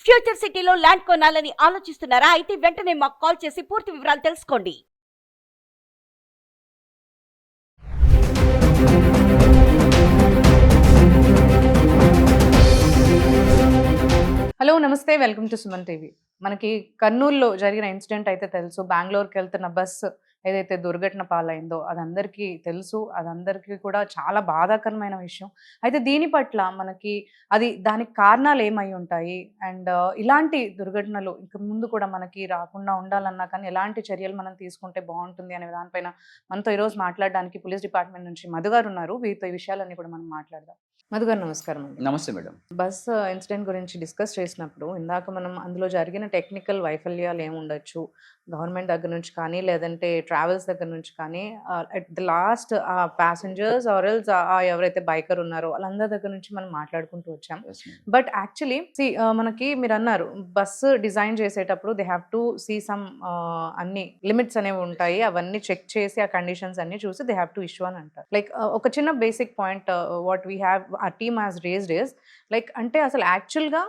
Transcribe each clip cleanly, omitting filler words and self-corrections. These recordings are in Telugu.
ఫ్యూచర్ సిటీలో ల్యాండ్ కొనాలని ఆలోచిస్తున్నారా? అయితే వెంటనే మాకు కాల్ చేసి పూర్తి వివరాలు తెలుసుకోండి. హలో నమస్తే, వెల్కమ్ టు సుమన్ టీవీ. మనకి కర్నూలులో జరిగిన ఇన్సిడెంట్ అయితే తెలుసు. బెంగళూరుకి వెళ్తున్న బస్సు ఏదైతే దుర్ఘటన పాలైందో అది అందరికీ తెలుసు. అది అందరికీ కూడా చాలా బాధాకరమైన విషయం. అయితే దీని పట్ల మనకి దానికి కారణాలు ఏమై ఉంటాయి, అండ్ ఇలాంటి దుర్ఘటనలు ఇక ముందు కూడా మనకి రాకుండా ఉండాలన్నా కానీ ఎలాంటి చర్యలు మనం తీసుకుంటే బాగుంటుంది అనే దానిపైన మనతో ఈరోజు మాట్లాడడానికి పోలీస్ డిపార్ట్మెంట్ నుంచి మధు గారు ఉన్నారు. వీరితో ఈ విషయాలన్నీ కూడా మనం మాట్లాడదాం. మధు గారు నమస్కారం అండి. నమస్తే మేడం. బస్ ఇన్సిడెంట్ గురించి డిస్కస్ చేసినప్పుడు ఇందాక మనం అందులో జరిగిన టెక్నికల్ వైఫల్యాలు ఏముండొచ్చు, గవర్నమెంట్ దగ్గర నుంచి కానీ లేదంటే ట్రావెల్స్ దగ్గర నుంచి కానీ, అట్ ద లాస్ట్ ఆ ప్యాసింజర్స్ ఆర్ఎల్స్ ఎవరైతే బైకర్ ఉన్నారో వాళ్ళందరి దగ్గర నుంచి మనం మాట్లాడుకుంటూ వచ్చాం. బట్ యాక్చువల్లీ మనకి మీరు అన్నారు బస్సు డిజైన్ చేసేటప్పుడు they have to see some అన్ని లిమిట్స్ అనేవి ఉంటాయి, అవన్నీ చెక్ చేసి ఆ కండిషన్స్ అన్ని చూసి దే హ్యావ్ టు ఇష్యూ అని అంటారు. లైక్ ఒక చిన్న basic point what we have our team has raised is like అంటే అసలు యాక్చువల్గా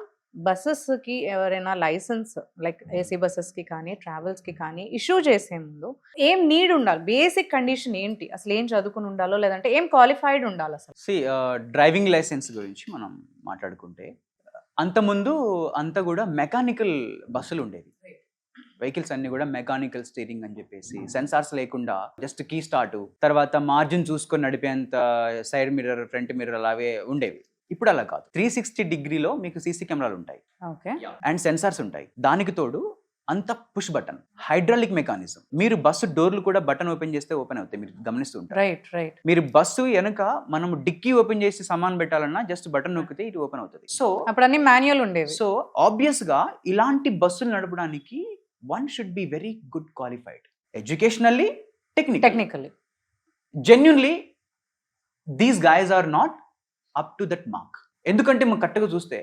బస్సెస్కి ఎవరైనా లైసెన్స్ లైక్ ఏసీ బస్సెస్కి కానీ ట్రావెల్స్కి కానీ ఇష్యూ చేసే ముందు ఏం నీడ్ ఉండాలి, బేసిక్ కండిషన్ ఏంటి, అసలు ఏం చదువుకుని ఉండాలో లేదంటే ఏం క్వాలిఫైడ్ ఉండాలి అసలు? డ్రైవింగ్ లైసెన్స్ గురించి మనం మాట్లాడుకుంటే అంతకుముందు అంతా కూడా మెకానికల్ బస్సులు ఉండేవి. వెహికల్స్ అన్ని కూడా మెకానికల్ స్టీరింగ్ అని చెప్పేసి సెన్సార్స్ లేకుండా జస్ట్ కీ స్టార్ట్, తర్వాత మార్జిన్ చూసుకొని నడిపేంత సైడ్ మిర్రర్ ఫ్రంట్ మిర్రర్ అలాగే ఉండేవి. ఇప్పుడు అలా కాదు. 360 డిగ్రీలో మీకు సీసీ కెమెరాలు ఉంటాయి అండ్ సెన్సార్స్ ఉంటాయి. దానికి తోడు అంత పుష్ బటన్ హైడ్రాలిక్ మెకానిజం. మీరు బస్సు డోర్లు కూడా బటన్ ఓపెన్ చేస్తే ఓపెన్ అవుతాయి, మీరు గమనిస్తుంటారు. రైట్. మీరు బస్సు వెనక మనం డిక్కీ ఓపెన్ చేసి సామాన్ పెట్టాలన్నా జస్ట్ బటన్ నొక్కితే ఇది ఓపెన్ అవుతుంది. సో అప్పుడు అన్ని మాన్యువల్ ఉండేవి. సో ఆబ్వియస్ గా ఇలాంటి బస్సులు నడపడానికి one should be very good qualified educationally, technically. Genuinely these guys are not up to that mark. ఎందుకంటే మనం కరెక్ట్గా చూస్తే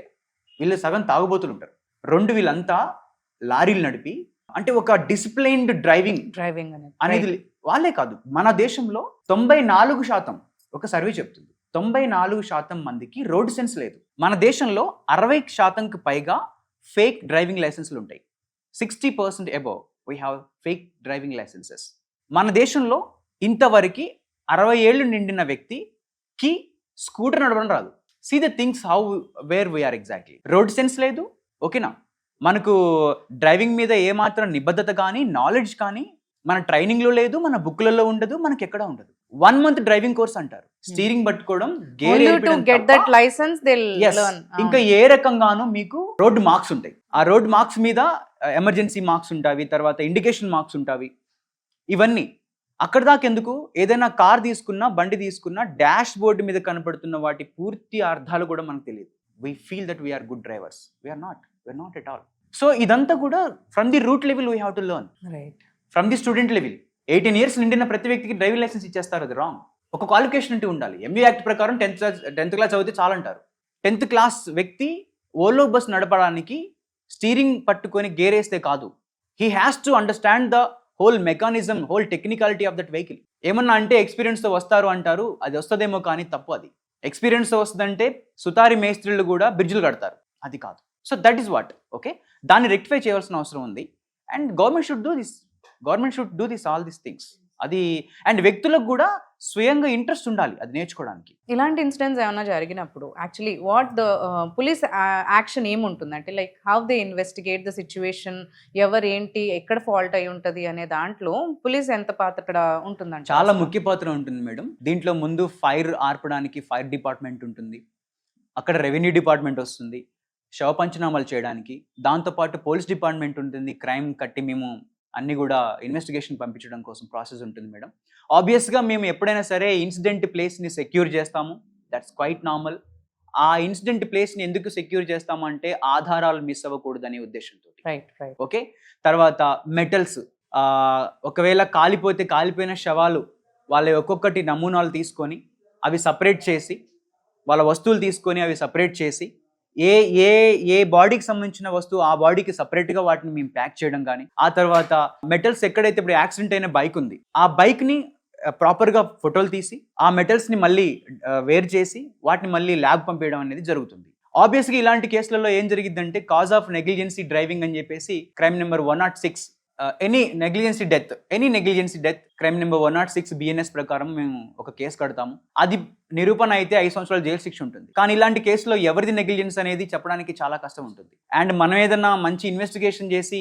వీళ్ళు సగం తాగుబోతులు ఉంటారు. వీళ్ళంతా లారీలు నడిపి అంటే ఒక డిసిప్లైన్డ్ డ్రైవింగ్ అనేది వాళ్ళే కాదు. మన దేశంలో 94% ఒక సర్వే చెప్తుంది 94% మందికి రోడ్ సెన్స్ లేదు. మన దేశంలో 60%కి పైగా ఫేక్ డ్రైవింగ్ లైసెన్స్లు ఉంటాయి. 60% above we have fake driving licenses. మన దేశంలో ఇంతవరకు 60 ఏళ్ళు నిండిన వ్యక్తికి స్కూటర్ నడపడం రాదు. See the things how where we are exactly. Road sense లేదు, ఓకేనా. మనకు డ్రైవింగ్ మీద ఏమాత్రం నిబద్ధత కానీ నాలెడ్జ్ కానీ మన ట్రైనింగ్లో లేదు, మన బుక్లలో ఉండదు, మనకి ఎక్కడ ఉండదు. 1 month డ్రైవింగ్ కోర్స్ అంటారు. స్టీరింగ్ పట్టుకోవడం, ఇంకా ఏ రకంగానూ మీకు రోడ్ మార్క్స్ ఉంటాయి. ఆ రోడ్ మార్క్స్ మీద ఎమర్జెన్సీ మార్క్స్ ఉంటాయి, తర్వాత ఇండికేషన్ మార్క్స్ ఉంటాయి. ఇవన్నీ అక్కడ దాకా ఎందుకు? ఏదైనా కార్ తీసుకున్నా బండి తీసుకున్నా డాష్ బోర్డు మీద కనపడుతున్న వాటి పూర్తి అర్థాలు కూడా మనకు తెలియదు. We feel that we are good drivers. We are not at all. So ఇదంతా కూడా from the root level we have to learn. From the student level 18 years నిండిన ప్రతి వ్యక్తికి డ్రైవింగ్ లైసెన్స్ ఇచ్చేస్తారు. అది రాంగ్. ఒక క్వాలిఫికేషన్ అంటూ ఉండాలి. ఎంయూ యాక్ట్ ప్రకారం 10th క్లాస్ చదివితే చాలంటారు. 10th క్లాస్ వ్యక్తి ఓలో బస్ నడపడానికి స్టీరింగ్ పట్టుకొని గేర్ వేస్తే కాదు. He has to understand the whole mechanism, whole technicality of that vehicle. ఏమన్నా అంటే ఎక్స్పీరియన్స్తో వస్తారు అంటారు, అది వస్తుందేమో కానీ తప్పు. అది ఎక్స్పీరియన్స్తో వస్తుందంటే సుతారి మేస్త్రీలు కూడా బ్రిడ్జ్లు కడతారు, అది కాదు. So that is what. Okay, దాన్ని రెక్టిఫై చేయాల్సిన అవసరం ఉంది. And government should do this all these things. అది అండ్ వ్యక్తులకు కూడా స్వయంగా ఇంట్రెస్ట్ ఉండాలి అది నేర్చుకోవడానికి. ఇలాంటి ఇన్సిడెంట్స్ ఏమైనా జరిగినప్పుడు actually what the police action ఏముంటుంది అంటే like how they investigate the situation, ఎవరు ఏంటి ఎక్కడ ఫాల్ట్ అయి ఉంటుంది అనే దాంట్లో పోలీస్ ఎంత పాత్ర ఉంటుందంటే? చాలా ముఖ్య పాత్ర ఉంటుంది మేడం. దీంట్లో ముందు ఫైర్ ఆర్పడానికి ఫైర్ డిపార్ట్మెంట్ ఉంటుంది, అక్కడ రెవెన్యూ డిపార్ట్మెంట్ వస్తుంది శవ పంచనామాలు చేయడానికి, దాంతోపాటు పోలీస్ డిపార్ట్మెంట్ ఉంటుంది, క్రైమ్ కట్టి మేము అన్నీ కూడా ఇన్వెస్టిగేషన్ పంపించడం కోసం ప్రాసెస్ ఉంటుంది మేడం. ఆబ్వియస్గా మేము ఎప్పుడైనా సరే ఇన్సిడెంట్ ప్లేస్ని సెక్యూర్ చేస్తాము, దట్స్ క్వైట్ నార్మల్. ఆ ఇన్సిడెంట్ ప్లేస్ని ఎందుకు సెక్యూర్ చేస్తాము అంటే ఆధారాలు మిస్ అవ్వకూడదు అనే ఉద్దేశంతో. ఓకే, తర్వాత మెటల్స్ ఒకవేళ కాలిపోయిన శవాలు వాళ్ళ ఒక్కొక్కటి నమూనాలు తీసుకొని అవి సపరేట్ చేసి, వాళ్ళ వస్తువులు తీసుకొని అవి సపరేట్ చేసి ఏ బాడీకి సంబంధించిన వస్తువు ఆ బాడీకి సపరేట్గా వాటిని మేము ప్యాక్ చేయడం కానీ, ఆ తర్వాత మెటల్స్ ఎక్కడైతే ఇప్పుడు యాక్సిడెంట్ అయిన బైక్ ఉంది ఆ బైక్ని ప్రాపర్గా ఫోటోలు తీసి ఆ మెటల్స్ని మళ్ళీ వేరు చేసి వాటిని మళ్ళీ ల్యాబ్ పంపించడం అనేది జరుగుతుంది. ఆబ్వియస్గా ఇలాంటి కేసులలో ఏం జరిగిద్దంటే కాజ్ ఆఫ్ నెగ్లిజెన్సీ డ్రైవింగ్ అని చెప్పేసి crime number 106 any negligence death crime number 106 BNS ప్రకారం మేము ఒక కేసు కడతాము. అది నిరూపణ అయితే 5 సంవత్సరాల జైలు శిక్ష ఉంటుంది. కానీ ఇలాంటి కేసులో ఎవరిది నెగ్లిజెన్స్ అనేది చెప్పడానికి చాలా కష్టం ఉంటుంది. అండ్ మనం ఏదైనా మంచి ఇన్వెస్టిగేషన్ చేసి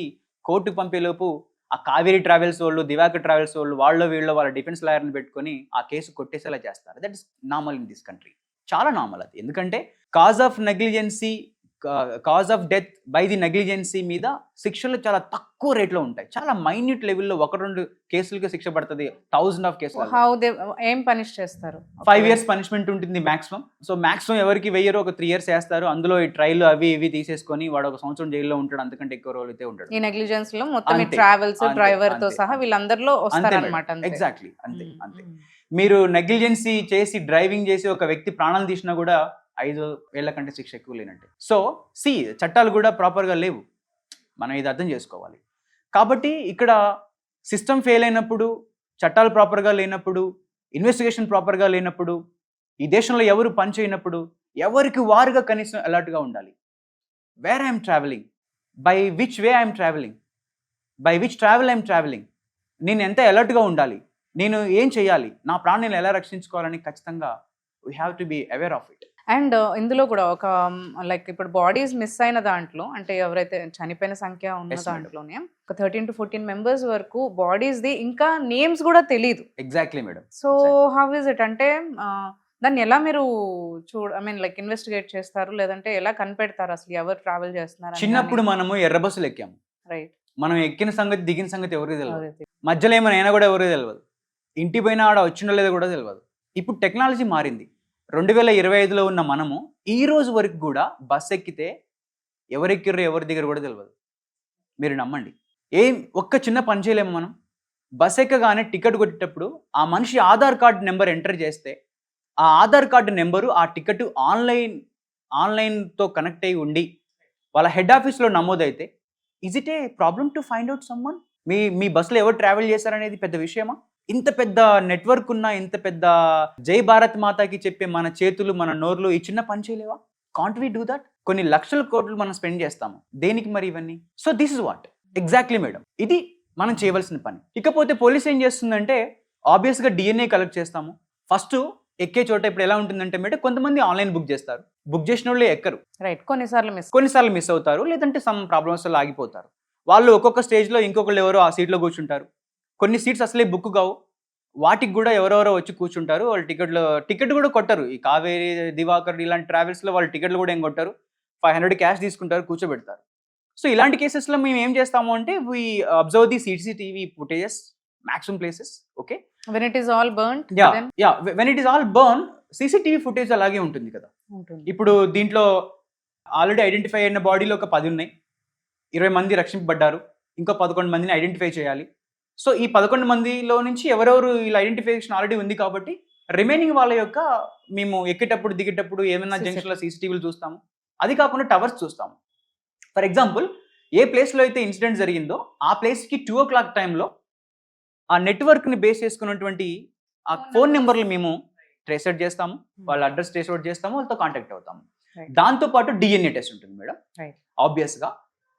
కోర్టుకు పంపేలోపు ఆ కావేరీ ట్రావెల్స్ వాళ్ళు, దివాకర్ ట్రావెల్స్ వాళ్ళు వీళ్ళు వాళ్ళ డిఫెన్స్ లాయర్ని పెట్టుకొని ఆ కేసు కొట్టేసేలా చేస్తారు. That is normal in this country. చాలా నార్మల్ అది. ఎందుకంటే cause of death by the negligence మీద శిక్షలు చాలా తక్కువ రేట్లో ఉంటాయి. చాలా మైన్యూట్ లెవెల్లో 1-2 కేసులకి శిక్ష పడుతుంది. 1000 ఆఫ్ కేసులు. ఏం పనిష్ చేస్తారు? 5 years పనిష్మెంట్ ఉంటుంది మాక్సిమం. సో మాక్సిమం ఎవరికి వెయ్యరో ఒక 3 years వేస్తారు. అందులో ఈ ట్రైల్ అవి ఇవి తీసేసుకొని వాడు 1 సంవత్సరం జైల్లో ఉంటాడు. అంతకంటే ఎక్కువ రోజులు అయితే ఉంటాడు. ఈ నెగ్లిజెన్స్ లో మొత్తం ట్రావెల్స్ డ్రైవర్ తో సహా వీళ్ళందరిలో వస్తారన్నమాట. ఎగ్జాక్ట్లీ అంతే. మీరు నెగ్లిజెన్సీ చేసి డ్రైవింగ్ చేసి ఒక వ్యక్తి ప్రాణాలు తీసినా కూడా 5 ఏళ్ల కంటే శిక్ష ఎక్కువ లేనట్టే. సో చట్టాలు కూడా ప్రాపర్గా లేవు. మనం ఇది అర్థం చేసుకోవాలి. కాబట్టి ఇక్కడ సిస్టమ్ ఫెయిల్ అయినప్పుడు, చట్టాలు ప్రాపర్గా లేనప్పుడు, ఇన్వెస్టిగేషన్ ప్రాపర్గా లేనప్పుడు, ఈ దేశంలో ఎవరు పని చేయనప్పుడు ఎవరికి వారుగా కనీసం అలర్ట్గా ఉండాలి. Where I'm travelling, by which way I'm travelling, by which travel I'm travelling, నేను ఎంత అలర్ట్గా ఉండాలి, నేను ఏం చేయాలి, నా ప్రాణాన్ని ఎలా రక్షించుకోవాలని ఖచ్చితంగా we have to be aware of it. And ఇందులో కూడా ఒక లైక్ ఇప్పుడు బాడీస్ మిస్ అయిన దాంట్లో, అంటే ఎవరైతే చనిపోయిన సంఖ్య ఉన్న దాంట్లోనే ఒక 13 to 14 మెంబర్స్ వరకు బాడీస్ ది ఇంకా నేమ్స్ కూడా తెలియదు. Exactly madam. So how is it అంటే దాన్ని ఎలా మీరు లైక్ ఇన్వెస్టిగేట్ చేస్తారు, లేదంటే ఎలా కనిపెడతారు అసలు ఎవరు ట్రావెల్ చేస్తున్నారు? చిన్నప్పుడు మనము ఎర్ర బస్సులు ఎక్కాము. రైట్. మనం ఎక్కిన సంగతి దిగిన సంగతి ఎవరికి తెలియదు. మధ్యలో ఏమైనా అయినా కూడా ఎవరికి తెలియదు. ఇంటి పైన ఆడ వచ్చిండో లేదో కూడా తెలియదు. ఇప్పుడు టెక్నాలజీ మారింది. 2025లో ఉన్న మనము ఈ రోజు వరకు కూడా బస్ ఎక్కితే ఎవరెక్కిర్రో ఎవరి దగ్గర కూడా తెలియదు. మీరు నమ్మండి. ఒక్క చిన్న పని చేయలేము మనం. బస్ ఎక్కగానే టికెట్ కొట్టేటప్పుడు ఆ మనిషి ఆధార్ కార్డు నెంబర్ ఎంటర్ చేస్తే ఆ ఆధార్ కార్డు నెంబరు ఆ టికెట్ ఆన్లైన్తో కనెక్ట్ అయి ఉండి వాళ్ళ హెడ్ ఆఫీస్లో నమోదైతే is it a problem to find out someone? మీ బస్సులో ఎవరు ట్రావెల్ చేశారనేది పెద్ద విషయమా? ఇంత పెద్ద నెట్వర్క్ ఉన్న, ఇంత పెద్ద జై భారత్ మాతాకి చెప్పే మన చేతులు, మన నోర్లు ఈ చిన్న పని చేయలేవా? Can't we do that? కొన్ని లక్షల కోట్లు మనం స్పెండ్ చేస్తాము. దేనికి మరి ఇవన్నీ? So this is what exactly madam, ఇది మనం చేయవలసిన పని. ఇకపోతే పోలీస్ ఏం చేస్తుందంటే ఆబ్వియస్గా DNA కలెక్ట్ చేస్తాము. ఫస్ట్ ఎక్కే చోట ఇప్పుడు ఎలా ఉంటుందంటే మేడం, కొంతమంది ఆన్లైన్ బుక్ చేస్తారు. బుక్ చేసిన వాళ్ళే ఎక్కరు. రైట్. కొన్నిసార్లు మిస్ అవుతారు, లేదంటే సమ్ ప్రాబ్లమ్స్ వల్ల ఆగిపోతారు. వాళ్ళు ఒక్కొక్క స్టేజ్లో ఇంకొకళ్ళు ఎవరో ఆ సీట్లో కూర్చుంటారు. కొన్ని సీట్స్ అసలే బుక్ కావు. వాటికి కూడా ఎవరెవరో వచ్చి కూర్చుంటారు. వాళ్ళు టికెట్ కూడా కొట్టరు. ఈ కావేరీ, దివాకర్ ఇలాంటి ట్రావెల్స్లో వాళ్ళు టికెట్లు కూడా ఏం కొట్టారు. 500 క్యాష్ తీసుకుంటారు, కూర్చోబెడతారు. సో ఇలాంటి కేసెస్లో మేము ఏం చేస్తాము అంటే we observe the CCTV footages maximum places. Okay, when it is all burnt, when it is all burned, CCTV footage అలాగే ఉంటుంది కదా. ఇప్పుడు దీంట్లో ఆల్రెడీ ఐడెంటిఫై అయిన బాడీలో ఒక 10 ఉన్నాయి. 20 మంది రక్షింపబడ్డారు. ఇంకో 11 మందిని ఐడెంటిఫై చేయాలి. సో ఈ 11 మందిలో నుంచి ఎవరెవరు ఇలా ఐడెంటిఫికేషన్ ఆల్రెడీ ఉంది కాబట్టి రిమైనింగ్ వాళ్ళ యొక్క మేము ఎక్కేటప్పుడు దిగేటప్పుడు ఏమైనా జంక్షన్లో CCTVలు చూస్తాము. అది కాకుండా టవర్స్ చూస్తాము. ఫర్ ఎగ్జాంపుల్, ఏ ప్లేస్లో అయితే ఇన్సిడెంట్ జరిగిందో ఆ ప్లేస్కి 2 o'clock టైంలో ఆ నెట్వర్క్ని బేస్ చేసుకున్నటువంటి ఆ ఫోన్ నెంబర్లు మేము ట్రేస్ అవుట్ చేస్తాము. వాళ్ళ అడ్రస్ ట్రేస్ అవుట్ చేస్తాము, వాళ్ళతో కాంటాక్ట్ అవుతాము. దాంతోపాటు DNA టెస్ట్ ఉంటుంది మేడం. ఆబ్వియస్గా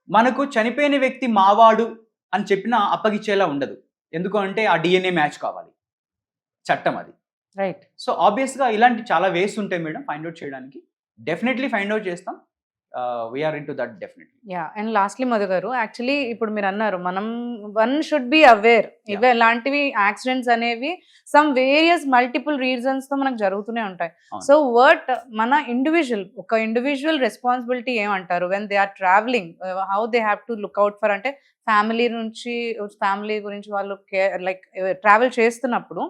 మనకు చనిపోయిన వ్యక్తి మావాడు అని చెప్పినా అప్పగిచ్చేలా ఉండదు. ఎందుకు అంటే ఆ DNA మ్యాచ్ కావాలి, చట్టం అది. రైట్. సో ఆబ్వియస్గా ఇలాంటి చాలా వేస్ ఉంటాయి మేడం ఫైండ్ అవుట్ చేయడానికి. డెఫినెట్లీ ఫైండ్ అవుట్ చేస్తాం. We are into that definitely. And lastly Madhu గారు, యాక్చువల్లీ ఇప్పుడు మీరు అన్నారు వన్ షుడ్ బి అవేర్. ఇవి ఇలాంటివి యాక్సిడెంట్స్ అనేవి సమ్ వేరియస్ మల్టిపుల్ రీజన్స్ తో మనకు జరుగుతూనే ఉంటాయి. సో మన ఇండివిజువల్ రెస్పాన్సిబిలిటీ ఏమంటారు when they are travelling? How they have to look out for, అంటే ఫ్యామిలీ గురించి వాళ్ళు లైక్ ట్రావెల్ చేస్తున్నప్పుడు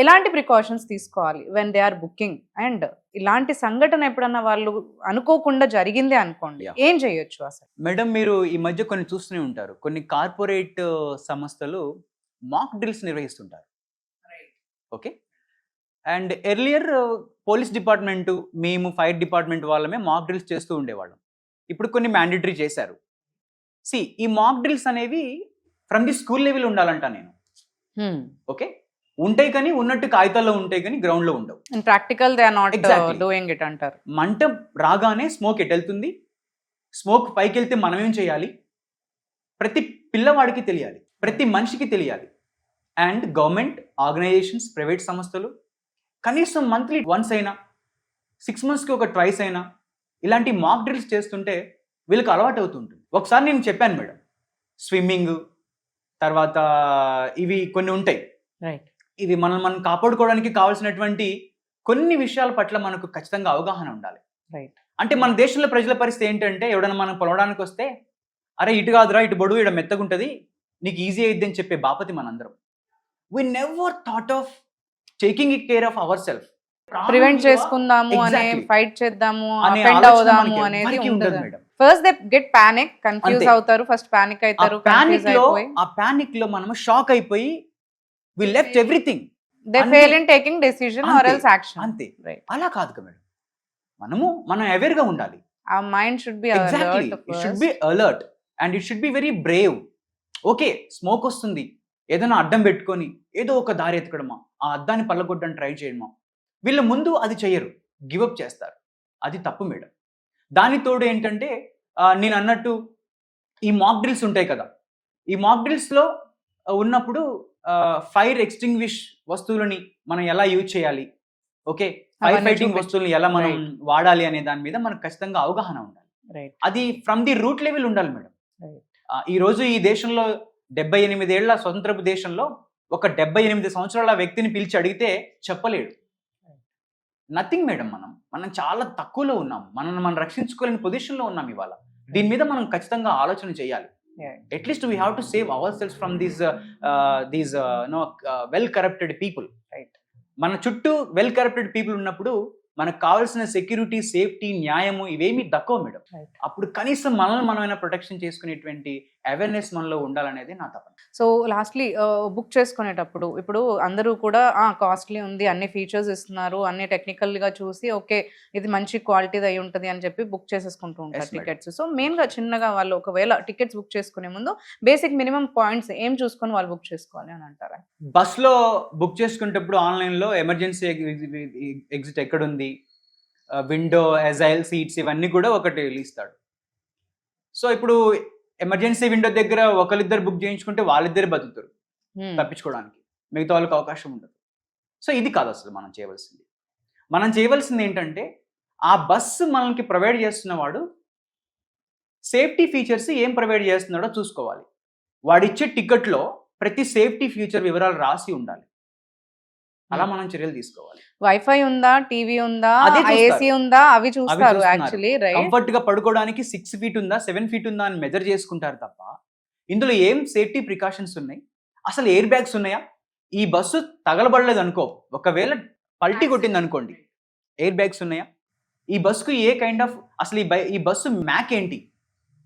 ఎలాంటి ప్రికాషన్స్ తీసుకోవాలి when they are booking? And ఇలాంటి సంఘటన ఎప్పుడన్నా వాళ్ళు అనుకోకుండా జరిగిందే అనుకోండి, ఏం చేయొచ్చు అసలు? మేడం, మీరు ఈ మధ్య కొన్ని చూస్తూనే ఉంటారు. కొన్ని కార్పొరేట్ సంస్థలు మాక్ డ్రిల్స్ నిర్వహిస్తుంటారు. Okay. And earlier police department, మేము ఫైర్ డిపార్ట్మెంట్ వాళ్ళమే మాక్ డ్రిల్స్ చేస్తూ ఉండేవాళ్ళం. ఇప్పుడు కొన్ని మ్యాండేటరీ చేశారు. ఈ మాక్ డ్రిల్స్ అనేవి ఫ్రమ్ ది స్కూల్ లెవెల్ ఉండాలంట నేను. ఓకే. ఉంటాయి కానీ ఉన్నట్టు కాగితాల్లో ఉంటాయి కానీ గ్రౌండ్లో ఉండవు. In practical they are not Exactly. Doing it అంటారు. మంట రాగానే స్మోక్ ఎటు వెళ్తుంది, స్మోక్ పైకి వెళ్తే మనం ఏం చేయాలి, ప్రతి పిల్లవాడికి తెలియాలి, ప్రతి మనిషికి తెలియాలి. అండ్ గవర్నమెంట్ ఆర్గనైజేషన్స్, ప్రైవేట్ సంస్థలు కనీసం మంత్లీ వన్స్ అయినా 6 monthsకి ఒక ట్వైస్ అయినా ఇలాంటి మాక్ డ్రిల్స్ చేస్తుంటే వీళ్ళకి అలవాటు అవుతుంటుంది. ఒకసారి నేను చెప్పాను మేడం, స్విమ్మింగ్ తర్వాత ఇవి కొన్ని ఉంటాయి, రైట్. ఇవి మనం కాపాడుకోవడానికి కావాల్సినటువంటి కొన్ని విషయాల పట్ల మనకు ఖచ్చితంగా అవగాహన ఉండాలి. రైట్. అంటే మన దేశంలో ప్రజల పరిస్థితి ఏంటంటే ఎవడన్నా మనం పొలవడానికి వస్తే అరే ఇటు కాదురా ఇటు బొడుగు ఇక్కడ మెత్తగుంటది నీకు ఈజీ అయ్యిద్ది అని చెప్పే బాపతి మనందరం. We never thought of taking care of our self. Prevent చేసుకుందాము అనే, ఫైట్ చేద్దాము, అనే అఫెండ్ ఆలోచన అవుదాము మనకి అనేది ఎవరికీ ఉండదు ఉండదు madam. First they get panic, confuse అంతే. అవుతారు, ఫస్ట్ పానిక్ అవుతారు, ఆ పానిక్ లో మనం షాక్ అయిపోయి వి లెఫ్ట్ ఎవ్రీథింగ్. దే అంతే. Fail in taking decision or అంతే. Else action. అంతే. రైట్. అలా కాదు కదా మేడం, మనం అవేర్ గా ఉండాలి. ఆ mind should be exactly, it should be alert and it should be very brave. Okay smoke వస్తుంది, ఏదైనా అడ్డం పెట్టుకొని ఏదో ఒక దారి ఎత్తకడమా, ఆ అద్దాన్ని పళ్ళగొట్టడానికి ట్రై చేయడమా, వీళ్ళు ముందు అది చెయ్యరు, గివప్ చేస్తారు. అది తప్పు మేడం. దాని తోడు ఏంటంటే నేను అన్నట్టు ఈ మాక్ డ్రిల్స్ ఉంటాయి కదా, ఈ మాక్ డ్రిల్స్లో ఉన్నప్పుడు ఫైర్ ఎక్స్టింగ్విష్ వస్తువులని మనం ఎలా యూజ్ చేయాలి, ఓకే ఫైర్ అవన్నీ ఫైటింగ్ చూపించు. వస్తువులను ఎలా మనం వాడాలి అనే దాని మీద మనకు ఖచ్చితంగా అవగాహన ఉండాలి. రైట్. అది ఫ్రమ్ ది రూట్ లెవెల్ ఉండాలి మేడం. Right. ఈ రోజు ఈ దేశంలో 78 ఏళ్ల స్వతంత్రపు దేశంలో ఒక 78 సంవత్సరాల వ్యక్తిని పిలిచి అడిగితే చెప్పలేడు. Nothing madam. మనం చాలా తక్కువలో ఉన్నాం, మనం రక్షించుకోలేని పొజిషన్లో ఉన్నాం ఇవాళ. దీని మీద మనం ఖచ్చితంగా ఆలోచన చేయాలి. At least we have to save hour cells from these well corrupted people. Right. మన చుట్టూ వెల్ కరప్టెడ్ పీపుల్ ఉన్నప్పుడు మనకు కావాల్సిన సెక్యూరిటీ, సేఫ్టీ, న్యాయము ఇవేమీ దక్కవు మేడం. Right. అప్పుడు కనీసం మనమైనా ప్రొటెక్షన్ చేసుకునేటువంటి అవేర్నెస్ మనలో ఉండాలనేది నా తపన. సో లాస్ట్లీ బుక్ చేసుకునేటప్పుడు ఇప్పుడు అందరూ కూడా కాస్ట్లీ ఉంది, అన్ని ఫీచర్స్ ఇస్తున్నారు, అన్ని టెక్నికల్గా చూసి ఓకే ఇది మంచి క్వాలిటీది అయి ఉంటుంది అని చెప్పి బుక్ చేసేసుకుంటూ ఉంటారు Yes, madam. టికెట్స్. సో మెయిన్గా చిన్నగా వాళ్ళు ఒకవేళ టికెట్స్ బుక్ చేసుకునే ముందు బేసిక్ మినిమం పాయింట్స్ ఏం చూసుకొని వాళ్ళు బుక్ చేసుకోవాలి అని అంటారా? బస్లో బుక్ చేసుకునేటప్పుడు ఆన్లైన్లో ఎమర్జెన్సీ ఎగ్జిట్ ఎక్కడుంది, విండో, ఎజైల్ సీట్స్ ఇవన్నీ కూడా ఒకటి ఇస్తాడు. సో ఇప్పుడు ఎమర్జెన్సీ విండో దగ్గర ఒకరిద్దరు బుక్ చేయించుకుంటే వాళ్ళిద్దరే బతుకుతారు తప్పించుకోవడానికి, మిగతా వాళ్ళకి అవకాశం ఉండదు. సో ఇది కాదు అసలు మనం చేయవలసింది ఏంటంటే ఆ బస్సు మనకి ప్రొవైడ్ చేస్తున్నవాడు సేఫ్టీ ఫీచర్స్ ఏం ప్రొవైడ్ చేస్తున్నాడో చూసుకోవాలి. వాడిచ్చే టికెట్లో ప్రతి సేఫ్టీ ఫీచర్ వివరాలు రాసి ఉండాలి. అలా మనం చర్యలు తీసుకోవాలి. వైఫై ఉందా, టీవీ ఉందా, అదే చూస్తారు. ఏసీ ఉందా, అవి చూస్తారు యాక్చువల్లీ. రైట్. కంఫర్ట్ గా పడుకోవడానికి 6 feet ఉందా, 7 feet ఉందా అని మెజర్ చేసుకుంటారు తప్ప ఇందులో ఏం సేఫ్టీ ప్రికాషన్స్ ఉన్నాయి, అసలు ఎయిర్ బ్యాగ్స్ ఉన్నాయా, ఈ బస్సు తగలబడలేదు అనుకో, ఒకవేళ పల్టీ కొట్టింది అనుకోండి ఎయిర్ బ్యాగ్స్ ఉన్నాయా, ఈ బస్సుకు ఏ కైండ్ ఆఫ్ అసలు ఈ బస్సు మ్యాక్ ఏంటి,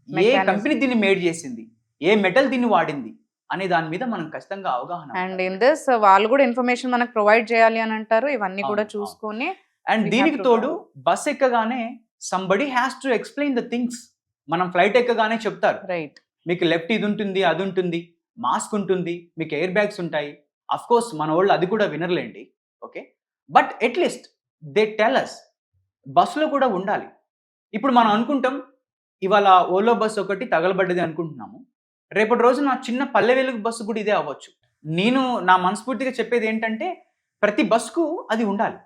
ఏ Mechanism. కంపెనీ దీన్ని మేడ్ చేసింది, ఏ మెటల్ దీన్ని వాడింది అనే దాని మీద మనం ఖచ్చితంగా అవగాహన అండ్ ఇన్ దిస్ వాళ్ళు కూడా ఇన్ఫర్మేషన్ మనకు ప్రొవైడ్ చేయాలి అని అంటారు. ఇవన్నీ కూడా అవును, చూసుకొని అండ్ We దీనికి have to తోడు బస్ ఎక్కగానే somebody has to explain the things. మనం ఫ్లైట్ ఎక్కగానే చెప్తారు రైట్. మీకు లెఫ్ట్ ఇది ఉంటుంది, అది ఉంటుంది, మాస్క్ ఉంటుంది, మీకు ఎయిర్ బ్యాగ్స్ ఉంటాయి. అఫ్ కోర్స్ మన వాళ్ళు అది కూడా వినర్లేండి, okay, but at least they tell us. బస్సులో కూడా ఉండాలి. ఇప్పుడు మనం అనుకుంటాం ఇవాళ ఓలో బస్ ఒకటి తగలబడ్డది అనుకుంటున్నాము, రేపటి రోజు నా చిన్న పల్లె వెలుగు బస్సు కూడా ఇదే అవ్వచ్చు. నేను నా మనస్ఫూర్తిగా చెప్పేది ఏంటంటే ప్రతి బస్కు అది ఉండాలి,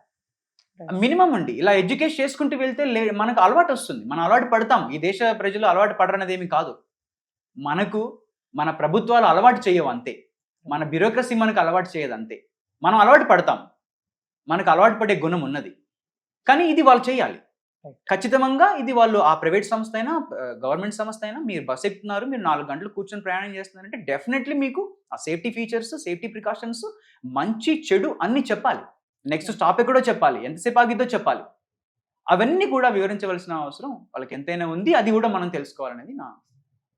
మినిమం అండి. ఇలా ఎడ్యుకేట్ చేసుకుంటూ వెళ్తే మనకు అలవాటు వస్తుంది, మనం అలవాటు పడతాం. ఈ దేశ ప్రజలు అలవాటు పడరనేది ఏమి కాదు, మనకు మన ప్రభుత్వాలు అలవాటు చేయవు అంతే, మన బ్యూరోక్రసీ మనకు అలవాటు చేయదు అంతే. మనం అలవాటు పడతాం, మనకు అలవాటు పడే గుణం ఉన్నది, కానీ ఇది వాళ్ళు చేయాలి ఖచ్చితంగా. ఇది వాళ్ళు ఆ ప్రైవేట్ సంస్థ అయినా గవర్నమెంట్ సంస్థ అయినా, మీరు బస్ ఎక్కుతున్నారు, మీరు 4 గంటలు కూర్చొని ప్రయాణం చేస్తున్నారంటే డెఫినెట్లీ మీకు ఆ సేఫ్టీ ఫీచర్స్, సేఫ్టీ ప్రికాషన్స్, మంచి చెడు అన్ని చెప్పాలి. నెక్స్ట్ స్టాప్ ఎక్కడో చెప్పాలి, ఎంతసేపు ఆగిద్దో చెప్పాలి. అవన్నీ కూడా వివరించవలసిన అవసరం వాళ్ళకి ఎంతైనా ఉంది, అది కూడా మనం తెలుసుకోవాలనేది నా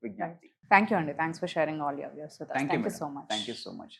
విజ్ఞప్తి. థ్యాంక్ యూ అండి. Thanks for sharing all your views with us. Thank you so much. Thank you so much.